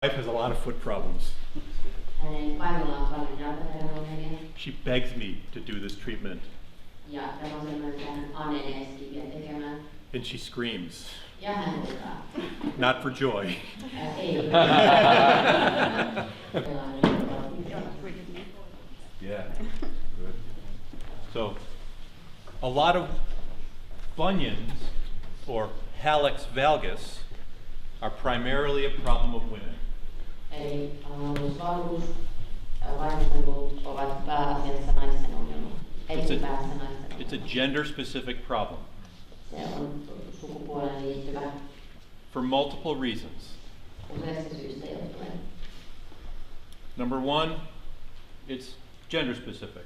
Wife has a lot of foot problems. Hänen vaimolla on paljon jalkaterveysongelmia. She begs me to do this treatment, Ja tämä on semmoinen, että hän anelee skiviä tekemään. and she screams, Ja hän huutaa. not for joy. Ei. Yeah. Good. So, a lot of bunions, or hallux valgus, are primarily a problem of women. Eli valgus, vaihtoehtoisuus ovat pääasiassa naisten ongelma. Ei pääasiassa naisten ongelma. It's a gender-specific problem Se on sukupuoleen liittyvä for multiple reasons. useista syistä johtuen. Number one, it's gender-specific.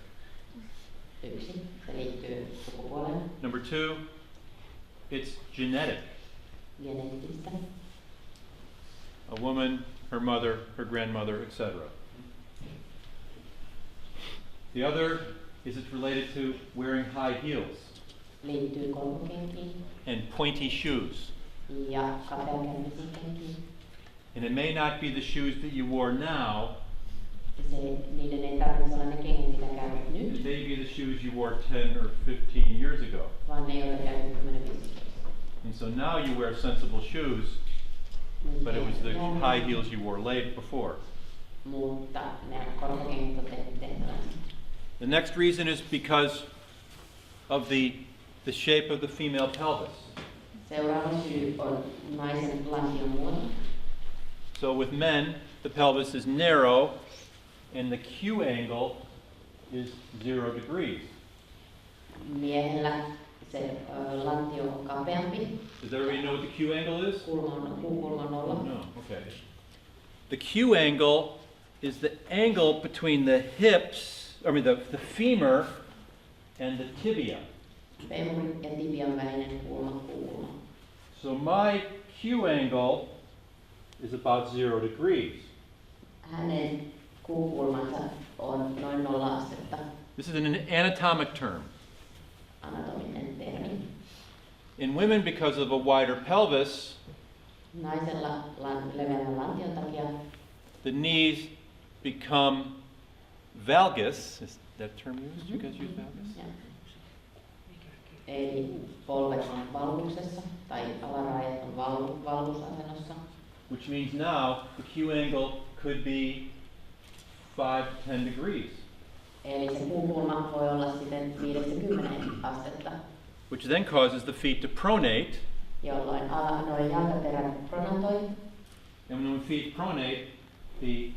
Yksi, se liittyy sukupuoleen, Number two, it's genetic. geneettistä. A woman, her mother, her grandmother, etc. The other is it's related to wearing high heels Liittyy korkokenkiin and pointy shoes. ja kapeakärmisiin kenkiin. And it may not be the shoes that you wore now, Niiden ei tarvitse olla ne kengät, mitä käyvät it nyt, may be the shoes you wore 10 or 15 years ago. vaan ne, joita käyvät 10-15. And so now you wear sensible shoes, but it was the high heels you wore late before. Mutta ne korkokengät on tehty tehtävänsä. The next reason is because of the shape of the female pelvis. Seuraava syy on naisen lantion muoto. So with men, the pelvis is narrow and the Q angle is 0 degrees. Miehellä se lantio on kapeampi. Does everybody know what the Q angle is? Puukulma on nolla. No, okay. The Q angle is the angle between the hips, the femur and the tibia. Femurin ja tibian välinen kulma. So my Q angle is about 0 degrees. Hänen kuukulmansa on noin 0 astetta. This is an anatomic term. Anatominen termi. In women, because of a wider pelvis, Naisella leveämmän lantion takia the knees become valgus. Is that term used? You guys use valgus? ja, eli polvet on valvuksessa tai alarajat on valvusasennossa. Which means now the Q angle could be 5 to 10 degrees. Eli se kuukulma voi olla sitten 5-10 astetta, Which then causes the feet to pronate. jolloin noin jalkaterät pronatoi. And when feet pronate, the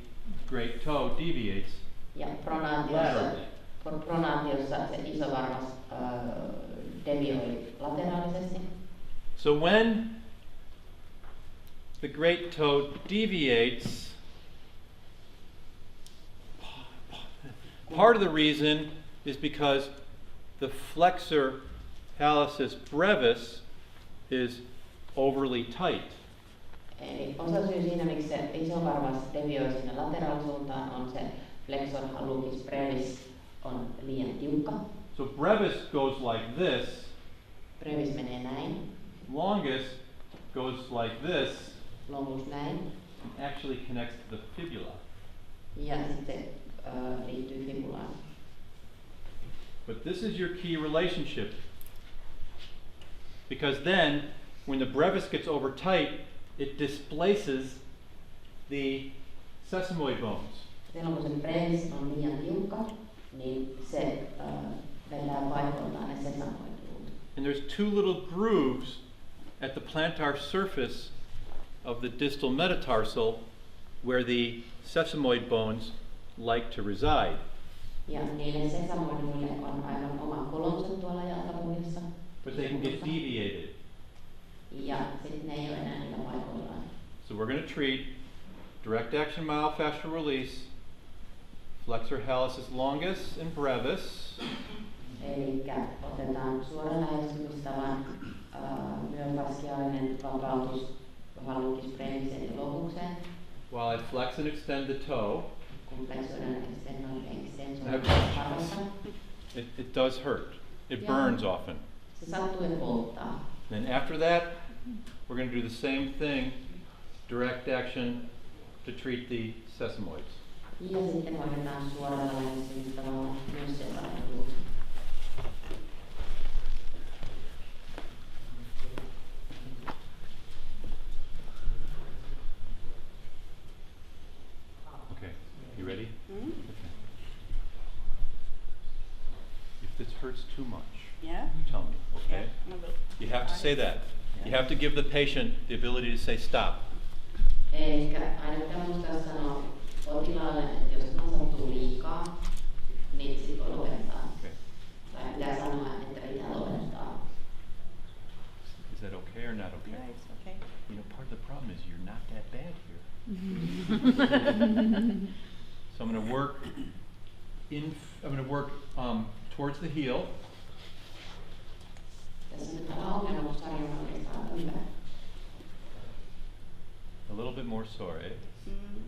great toe deviates Ja laterally. pronaatiossa se isovarvas devioi lateraalisesti. So when the great toe deviates, part of the reason is because the flexor hallucis brevis is overly tight. Eli osa syy siinä, miksi se isovarvas devioi sinne lateraalisuuntaan, on se flexor hallucis brevis on liian tiukka. So brevis goes like this, Brevis menee näin, longus goes like this, longus näin, and actually connects to the fibula. ja sitten liittyy fibulaan. But this is your key relationship. Because then, when the brevis gets over tight, it displaces the sesamoid bones. Silloin kun se brevis on liian tiukka, niin se vetää paikoiltaan ne sesamoiduut. And there's two little grooves at the plantar surface of the distal metatarsal where the sesamoid bones like to reside. Ja niille sesamoiduille on aivan oma kolonsa tuolla jalkapohjassa. But they can get deviated. Ja sitten ne ei ole enää niillä paikoillaan. So we're going to treat direct action myofascial release, flexor hallucis longus and brevis, Eli otetaan suoran lähestymistavan myofasciaalinen vapautus hallucis breviseen ja lobukseen. while I flex and extend the toe. Kun flexoidaan It does hurt. It burns often. se sattuu ja polttaa. Then after that, we're going to do the same thing, direct action to treat the sesamoids. Ja sitten hoidetaan suoralla lähestymistavalla myös sellainen luuta. Okay, you ready? Mm-hmm. Okay. If this hurts too much, Yeah? tell me, okay? Yeah, I will. You have to say that. You have to give the patient the ability to say stop. Eli aina pitää muistaa sanoa potilaalle, että jos hän sattuu liikaa, niin sit voi lopettaa. Okay. Tai pitää sanoa, että pitää lopettaa. Is that okay or not okay? Yeah, it's okay. You know, part of the problem is you're not that bad here. So I'm going to work towards the heel. Tässä nyt on ongelma, kun sarjan on hyvä. A little bit more sore, eh? Mm.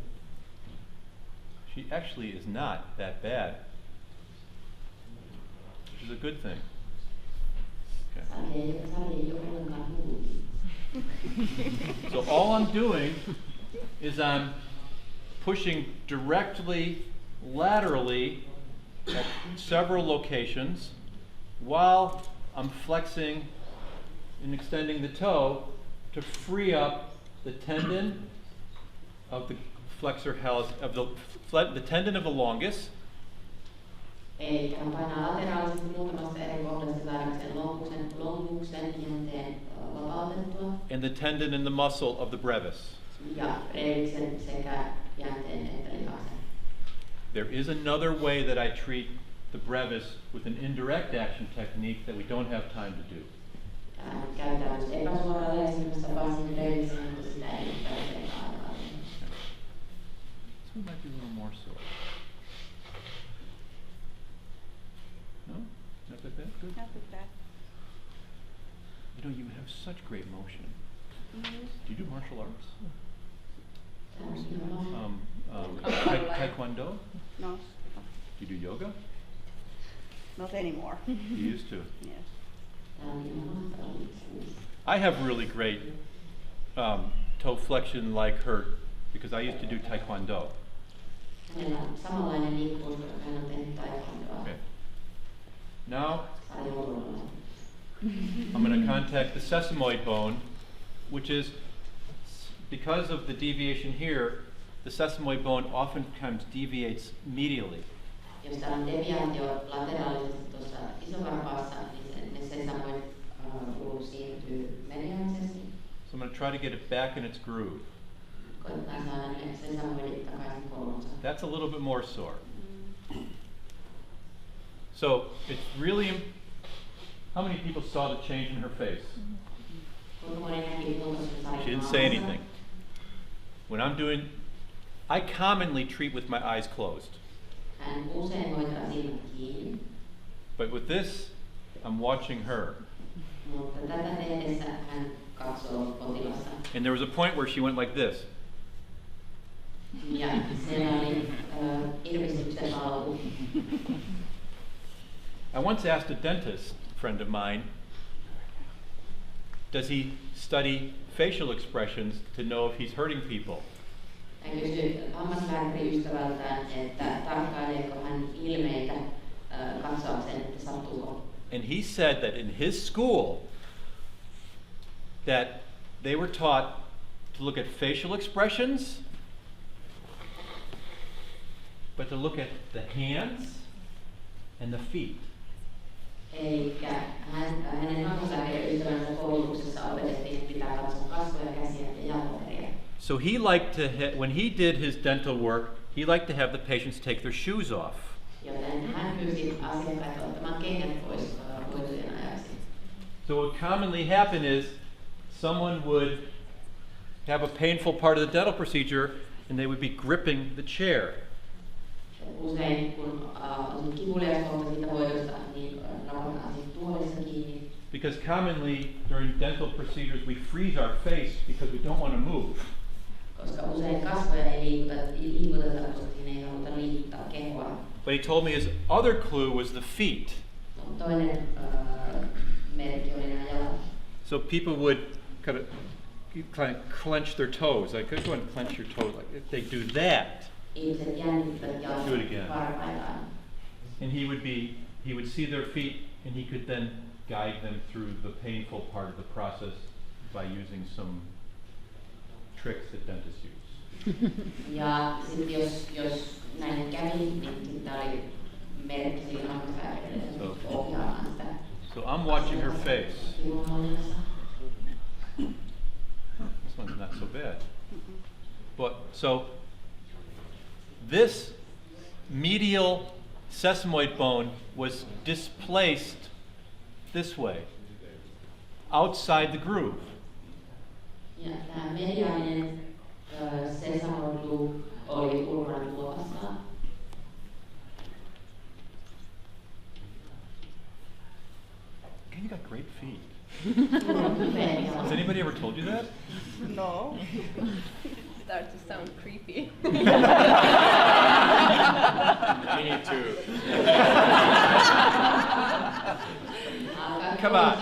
She actually is not that bad, which is a good thing. Okay. Sarja ei ole ollenkaan hullu. So all I'm doing is I'm pushing directly laterally at several locations while I'm flexing and extending the toe to free up the tendon of the flexor hallucis, the tendon of the longus. Eli hän painaa lateraalisesti muutamasta eri kohdasta saadakseen lonkuksen jänteen vapautettua. And the tendon and the muscle of the brevis. Ja breviksen sekä jänteen että lihaksen. There is another way that I treat the brevis with an indirect action technique that we don't have time to do. Käytetään myös epäsuoraa lähestymistapaa sinne brevikseen, mutta sitä ei nyt pääse aikaan. This one might be a little more sore. No? Not that bad? Good. Not that bad. You know, you have such great motion. Mm-hmm. Do you do martial arts? Taekwondo. Taekwondo? No, Do you do yoga? not anymore. You used to. Yes. I have really great toe flexion like her because I used to do Taekwondo. Hänellä on samanlainen liikkuvuus, kun hän on tehnyt taekwondoa. Okay. Now Sarjaluudolla. I'm going to contact the sesamoid bone, which is, because of the deviation here, the sesamoid bone oftentimes deviates medially. Jos täällä on deviaatio lateraalisesti tuossa isovarpaassa, niin ne sesamoid luut siirtyy mediaalisesti. So I'm going to try to get it back in its groove. Koitetaan saada ne sesamoidit takaisin koulunsa. That's a little bit more sore. Mm. So it's really, how many people saw the change in her face? Kuinka moni näki muutoksen sarjan She didn't say anything. When I'm doing, I commonly treat with my eyes closed. Hän usein hoitaa silmät kiinni, But with this, I'm watching her. mutta tätä tehdessä hän katsoo potilasta. And there was a point where she went like this. Ja siellä oli irvistyksen alku. I once asked a dentist friend of mine, does he study facial expressions to know if he's hurting people? Hän kysyi hammaslääkäriystävältään, että tarkkaileeko hän ilmeitä katsoakseen, että sattuuko. And he said that in his school, that they were taught to look at facial expressions, but to look at the hands and the feet. Eikä hänen hammaslääkäriystävänsä koulutuksessa opetettiin, että pitää katsoa kasvoja, käsiä ja jalkoperia. So he liked to, when he did his dental work, he liked to have the patients take their shoes off. Joten hän pyysi asiakkaita ottamaan kengät pois hoitojen ajaksi. So what commonly happened is someone would have a painful part of the dental procedure and they would be gripping the chair. Usein kun on kivulias kohta siitä hoidosta, niin rapataan siitä tuolista kiinni. Because commonly during dental procedures we freeze our face because we don't want to move. Koska usein kasvoja ei liikuteta, koska siinä ei haluta liikuttaa kehoa. But he told me his other clue was the feet. Toinen merkki oli nämä jalat. So people would kind of clench their toes. Like, go ahead and clench your toes. Like, if they do that, Ihmiset jännittävät Do it again. varpaitaan. and he would see their feet, and he could then guide them through the painful part of the process by using some tricks that dentists use. Ja sitten jos näin kävi, niin sitten oli merkki siinä hammaslääkärille ohjaamaan sitä. So I'm watching her face. Kivunhallinnassa. This one's not so bad. But so this medial sesamoid bone was displaced this way, outside the groove. Ja tämä mediaalinen sesamoid loop oli ulkona tuopassa. You got great feet. Hyvä. Has anybody ever told you that? No. Start to sound creepy. Me too. Come on.